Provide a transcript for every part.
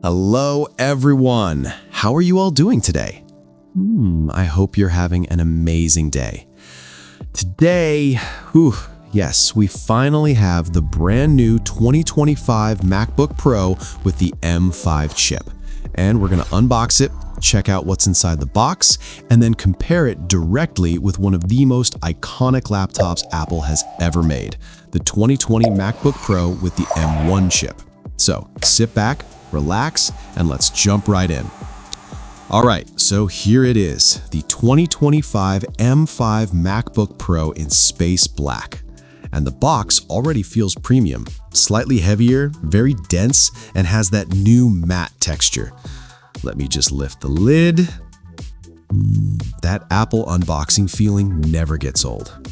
Hello, everyone. How are you all doing today? I hope you're having an amazing day. Today, yes, we finally have the brand new 2025 MacBook Pro with the M5 chip. And we're going to unbox it, check out what's inside the box, and then compare it directly with one of the most iconic laptops Apple has ever made, the 2020 MacBook Pro with the M1 chip. So sit back, relax, and let's jump right in. All right, so here it is, the 2025 M5 MacBook Pro in space black. And the box already feels premium, slightly heavier, very dense, and has that new matte texture. Let me just lift the lid. That Apple unboxing feeling never gets old.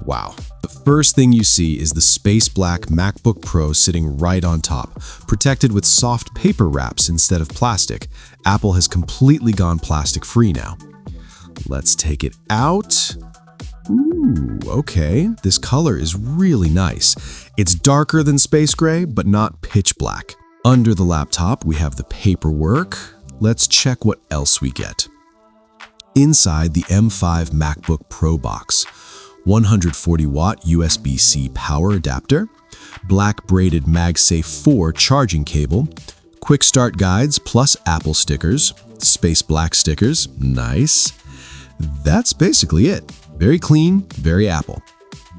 Wow. The first thing you see is the space black MacBook Pro sitting right on top, protected with soft paper wraps instead of plastic. Apple has completely gone plastic-free now. Let's take it out. Okay, this color is really nice. It's darker than space gray, but not pitch black. Under the laptop, we have the paperwork. Let's check what else we get. Inside the M5 MacBook Pro box, 140-watt USB-C power adapter, black braided MagSafe 4 charging cable, quick start guides plus Apple stickers, space black stickers, nice. That's basically it. Very clean, very Apple.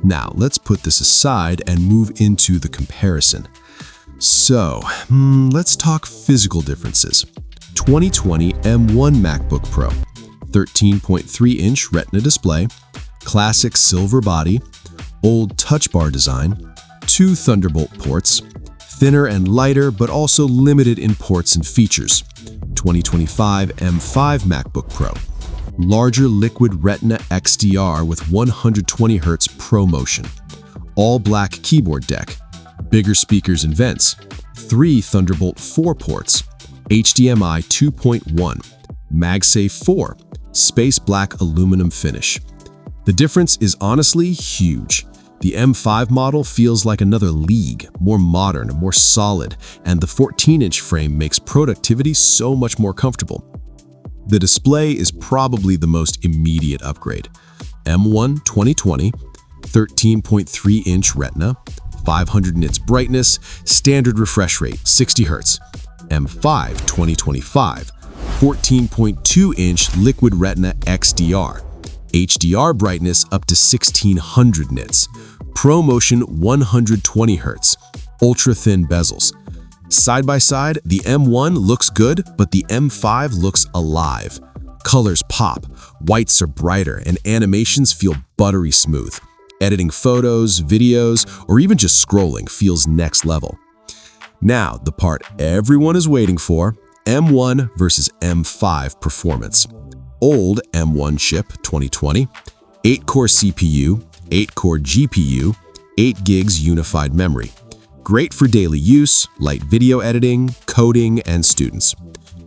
Now, let's put this aside and move into the comparison. So, let's talk physical differences. 2020 M1 MacBook Pro, 13.3-inch Retina display, classic silver body, old touch bar design, 2 Thunderbolt ports, thinner and lighter but also limited in ports and features. 2025 M5 MacBook Pro, larger Liquid Retina XDR with 120Hz ProMotion, all black keyboard deck, bigger speakers and vents, 3 Thunderbolt 4 ports, HDMI 2.1, MagSafe 4, space black aluminum finish. The difference is honestly huge. The M5 model feels like another league, more modern, more solid, and the 14-inch frame makes productivity so much more comfortable. The display is probably the most immediate upgrade. M1 2020, 13.3-inch Retina, 500 nits brightness, standard refresh rate, 60 Hz. M5 2025, 14.2-inch Liquid Retina XDR, HDR brightness up to 1600 nits, ProMotion 120 Hz, ultra-thin bezels. Side by side, the M1 looks good, but the M5 looks alive. Colors pop, whites are brighter, and animations feel buttery smooth. Editing photos, videos, or even just scrolling feels next level. Now, the part everyone is waiting for, M1 versus M5 performance. Old M1 chip 2020, 8-core CPU, 8-core GPU, 8 gigs unified memory. Great for daily use, light video editing, coding, and students.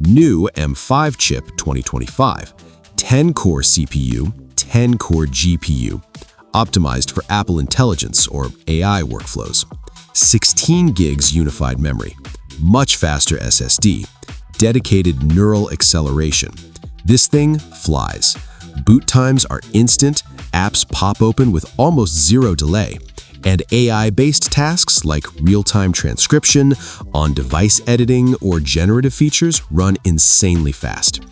New M5 chip 2025, 10-core CPU, 10-core GPU, optimized for Apple Intelligence or AI workflows. 16 gigs unified memory, much faster SSD, dedicated neural acceleration. This thing flies. Boot times are instant, apps pop open with almost zero delay, and AI-based tasks like real-time transcription, on-device editing, or generative features run insanely fast.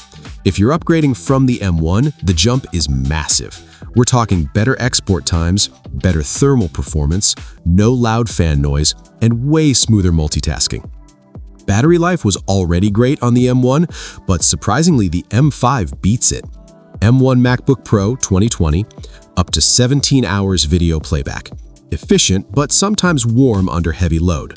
If you're upgrading from the M1, the jump is massive. We're talking better export times, better thermal performance, no loud fan noise, and way smoother multitasking. Battery life was already great on the M1, but surprisingly, the M5 beats it. M1 MacBook Pro 2020, up to 17 hours video playback. Efficient, but sometimes warm under heavy load.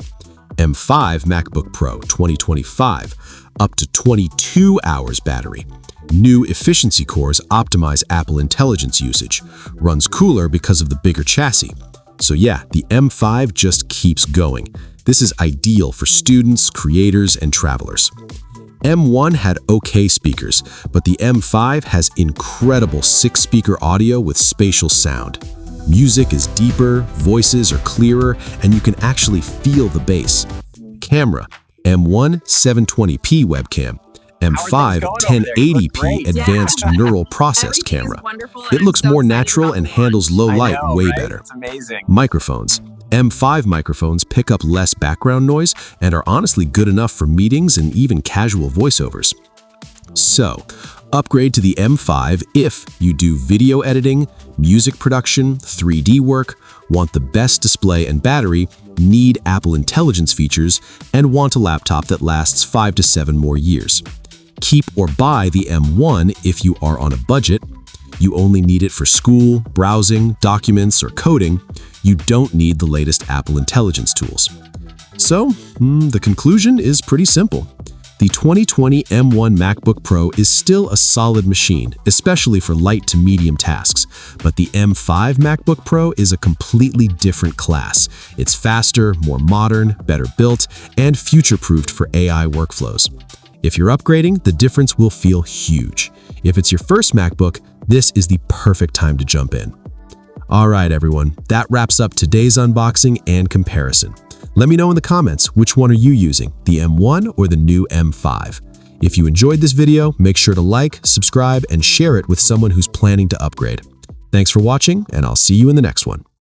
M5 MacBook Pro 2025, up to 22 hours battery. New efficiency cores optimize Apple Intelligence usage. Runs cooler because of the bigger chassis. So yeah, the M5 just keeps going. This is ideal for students, creators, and travelers. M1 had okay speakers, but the M5 has incredible 6-speaker audio with spatial sound. Music is deeper, voices are clearer, and you can actually feel the bass. Camera, M1 720p webcam, M5 1080p advanced neural processed camera. It looks more natural and handles low light way better. It's amazing. Microphones. M5 microphones pick up less background noise and are honestly good enough for meetings and even casual voiceovers. So, upgrade to the M5 if you do video editing, music production, 3D work, want the best display and battery, need Apple Intelligence features, and want a laptop that lasts 5 to 7 more years. Keep or buy the M1 if you are on a budget. You only need it for school, browsing, documents, or coding. You don't need the latest Apple Intelligence tools. So, the conclusion is pretty simple. The 2020 M1 MacBook Pro is still a solid machine, especially for light to medium tasks. But the M5 MacBook Pro is a completely different class. It's faster, more modern, better built, and future-proofed for AI workflows. If you're upgrading, the difference will feel huge. If it's your first MacBook, this is the perfect time to jump in. All right, everyone, that wraps up today's unboxing and comparison. Let me know in the comments, which one are you using, the M1 or the new M5? If you enjoyed this video, make sure to like, subscribe, and share it with someone who's planning to upgrade. Thanks for watching, and I'll see you in the next one.